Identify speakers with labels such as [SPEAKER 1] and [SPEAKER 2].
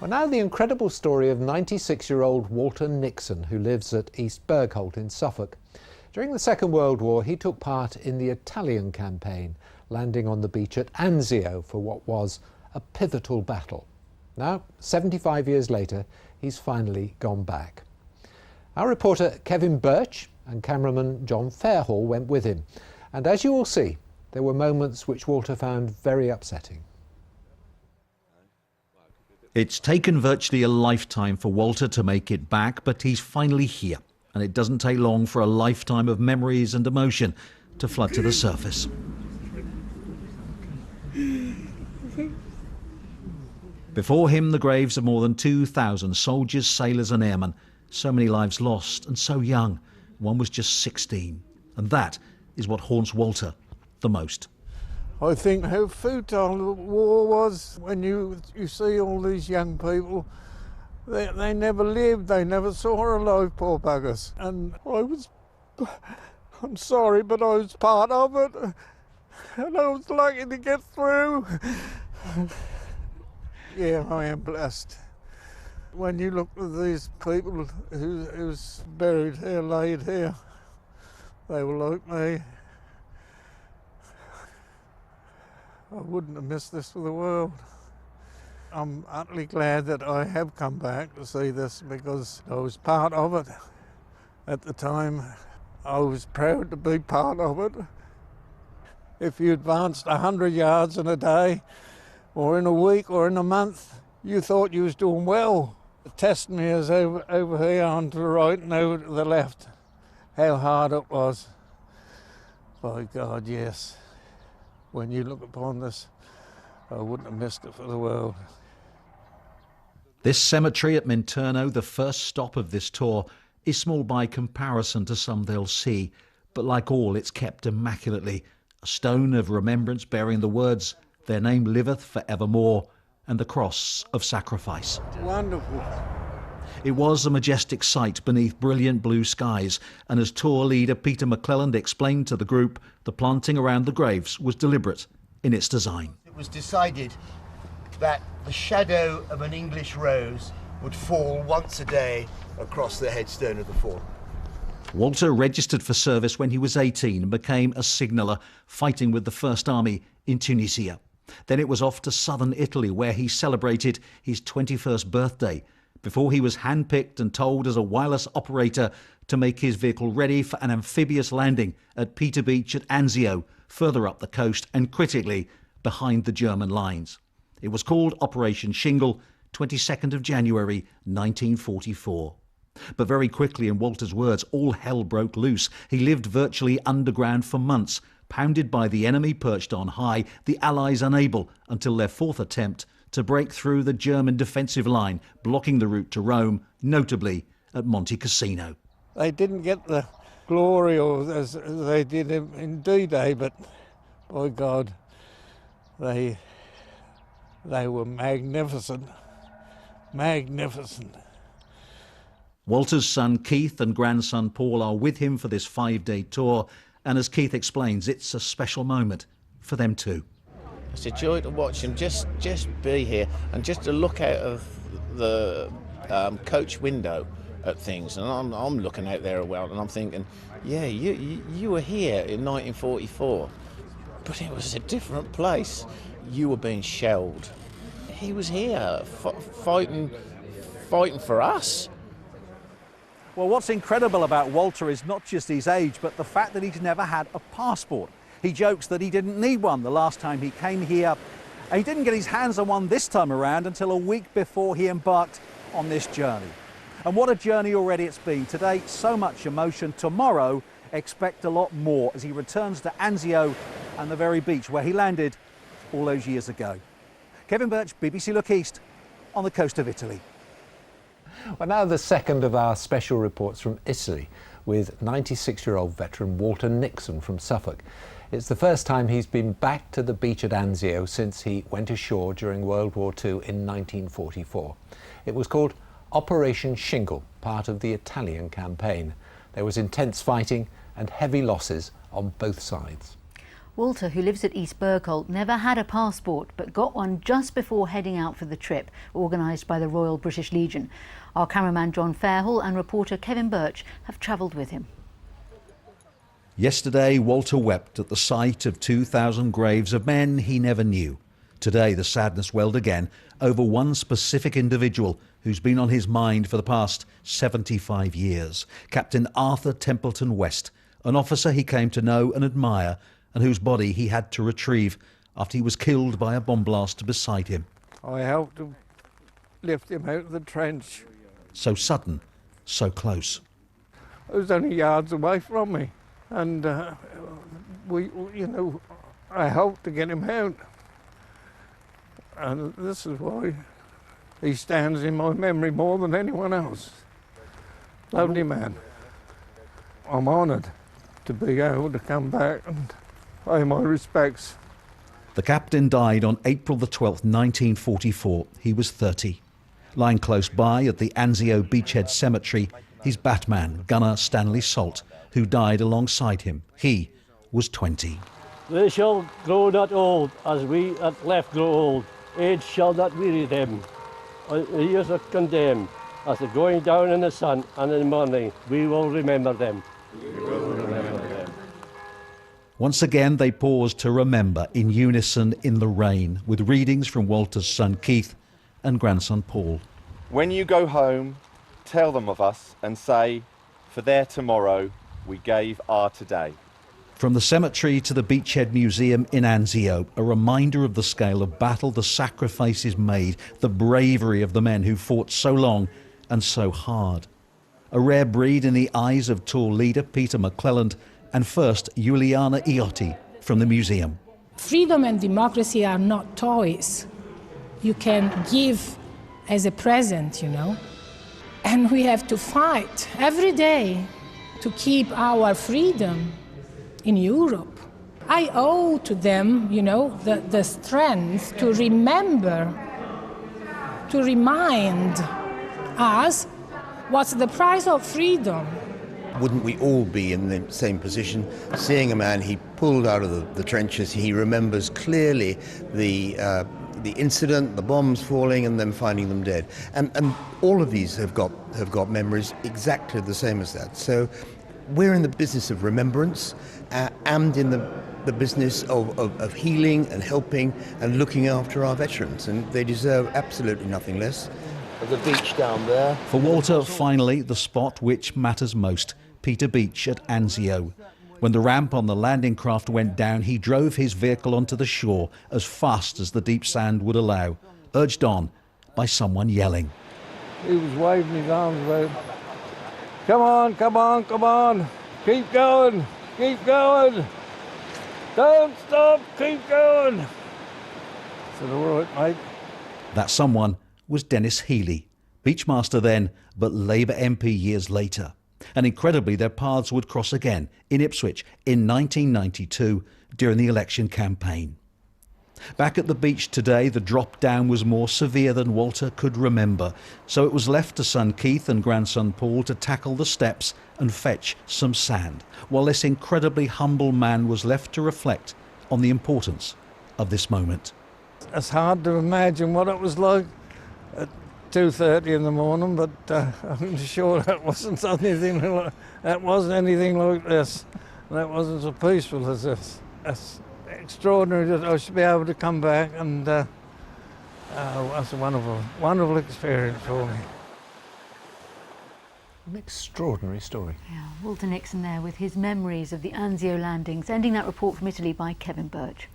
[SPEAKER 1] Well, now the incredible story of 96-year-old Walter Nixon, who lives at East Bergholt in Suffolk. During the Second World War, he took part in the Italian campaign, landing on the beach at Anzio for what was a pivotal battle. Now, 75 years later, he's finally gone back. Our reporter Kevin Birch and cameraman John Fairhall went with him. And as you will see, there were moments which Walter found very upsetting.
[SPEAKER 2] It's taken virtually a lifetime for Walter to make it back, but he's finally here. And it doesn't take long for a lifetime of memories and emotion to flood to the surface. Before him, the graves of more than 2,000 soldiers, sailors and airmen. So many lives lost and so young. One was just 16. And that is what haunts Walter the most.
[SPEAKER 3] I think how futile the war was when you see all these young people. They never lived, they never saw her alive, poor buggers. And I'm sorry, but I was part of it. And I was lucky to get through. Yeah, I am blessed. When you look at these people who's buried here, laid here, they were like me. I wouldn't have missed this for the world. I'm utterly glad that I have come back to see this because I was part of it at the time. I was proud to be part of it. If you advanced 100 yards in a day or in a week or in a month, you thought you was doing well. The test me is over here on to the right and over to the left. How hard it was. By God, yes. When you look upon this, I wouldn't have missed it for the world.
[SPEAKER 2] This cemetery at Minturno, the first stop of this tour, is small by comparison to some they'll see, but like all, it's kept immaculately. A stone of remembrance bearing the words, "Their name liveth for evermore," and the cross of sacrifice.
[SPEAKER 3] Wonderful.
[SPEAKER 2] It was a majestic sight beneath brilliant blue skies, and as tour leader Peter McClelland explained to the group, the planting around the graves was deliberate in its design.
[SPEAKER 4] It was decided that the shadow of an English rose would fall once a day across the headstone of the fallen.
[SPEAKER 2] Walter registered for service when he was 18 and became a signaller, fighting with the First Army in Tunisia. Then it was off to southern Italy, where he celebrated his 21st birthday, before he was handpicked and told as a wireless operator to make his vehicle ready for an amphibious landing at Peter Beach at Anzio, further up the coast and critically behind the German lines. It was called Operation Shingle, 22nd of January 1944. But very quickly, in Walter's words, all hell broke loose. He lived virtually underground for months, pounded by the enemy perched on high, the Allies unable, until their fourth attempt, to break through the German defensive line, blocking the route to Rome, notably at Monte Cassino.
[SPEAKER 3] They didn't get the glory or as they did in D-Day, but by God, they were magnificent. Magnificent.
[SPEAKER 2] Walter's son Keith and grandson Paul are with him for this 5-day tour, and as Keith explains, it's a special moment for them too.
[SPEAKER 5] It's a joy to watch him just be here and just to look out of the coach window at things. And I'm looking out there and I'm thinking, yeah, you were here in 1944, but it was a different place. You were being shelled. He was here fighting for us.
[SPEAKER 6] Well, what's incredible about Walter is not just his age, but the fact that he's never had a passport. He jokes that he didn't need one the last time he came here, and he didn't get his hands on one this time around until a week before he embarked on this journey. And what a journey already it's been. Today, so much emotion. Tomorrow, expect a lot more as he returns to Anzio and the very beach where he landed all those years ago. Kevin Birch, BBC Look East, on the coast of Italy.
[SPEAKER 1] Well, now the second of our special reports from Italy with 96-year-old veteran Walter Nixon from Suffolk. It's the first time he's been back to the beach at Anzio since he went ashore during World War II in 1944. It was called Operation Shingle, part of the Italian campaign. There was intense fighting and heavy losses on both sides.
[SPEAKER 7] Walter, who lives at East Bergholt, never had a passport but got one just before heading out for the trip, organised by the Royal British Legion. Our cameraman John Fairhall and reporter Kevin Birch have travelled with him.
[SPEAKER 2] Yesterday, Walter wept at the sight of 2,000 graves of men he never knew. Today, the sadness welled again over one specific individual who's been on his mind for the past 75 years. Captain Arthur Templeton West, an officer he came to know and admire, and whose body he had to retrieve after he was killed by a bomb blast beside him.
[SPEAKER 3] I helped to lift him out of the trench.
[SPEAKER 2] So sudden, so close.
[SPEAKER 3] It was only yards away from me, and I helped to get him out. And this is why he stands in my memory more than anyone else. Lovely man. I'm honoured to be able to come back and pay my respects.
[SPEAKER 2] The captain died on April the 12th, 1944. He was 30. Lying close by at the Anzio beachhead cemetery, his batman, gunner Stanley Salt, who died alongside him. He was 20.
[SPEAKER 8] They shall grow not old, as we that left grow old. Age shall not weary them. The years are condemned. As they're going down in the sun and in the morning, we will remember them. We will remember them.
[SPEAKER 2] Once again, they paused to remember in unison in the rain, with readings from Walter's son Keith and grandson Paul.
[SPEAKER 9] When you go home, tell them of us and say, for their tomorrow we gave our today.
[SPEAKER 2] From the cemetery to the Beachhead Museum in Anzio, a reminder of the scale of battle, the sacrifices made, the bravery of the men who fought so long and so hard. A rare breed in the eyes of tall leader Peter McClelland and first Juliana Iotti from the museum.
[SPEAKER 10] Freedom and democracy are not toys you can give as a present, And we have to fight every day to keep our freedom in Europe. I owe to them, the strength to remember, to remind us what's the price of freedom.
[SPEAKER 4] Wouldn't we all be in the same position? Seeing a man he pulled out of the trenches, he remembers clearly the incident, the bombs falling and then finding them dead. And all of these have got memories exactly the same as that. So we're in the business of remembrance and in the business of healing and helping and looking after our veterans, and they deserve absolutely nothing less. The beach down there.
[SPEAKER 2] For Walter, finally, the spot which matters most, Peter Beach at Anzio. When the ramp on the landing craft went down, he drove his vehicle onto the shore as fast as the deep sand would allow, urged on by someone yelling.
[SPEAKER 3] He was waving his arms about. Come on, come on, come on. Keep going, keep going. Don't stop, keep going. I said, all right, mate.
[SPEAKER 2] That someone was Dennis Healy, Beachmaster then, but Labour MP years later. And incredibly, their paths would cross again in Ipswich in 1992 during the election campaign. Back at the beach today, the drop down was more severe than Walter could remember, so it was left to son Keith and grandson Paul to tackle the steps and fetch some sand, while this incredibly humble man was left to reflect on the importance of this moment.
[SPEAKER 3] It's hard to imagine what it was like at 2:30 in the morning, but I'm sure that wasn't anything like this. That wasn't so peaceful as this. It's extraordinary that I should be able to come back, and that's a wonderful experience for me.
[SPEAKER 1] An extraordinary story.
[SPEAKER 7] Yeah, Walter Nixon there with his memories of the Anzio landings, ending that report from Italy by Kevin Birch.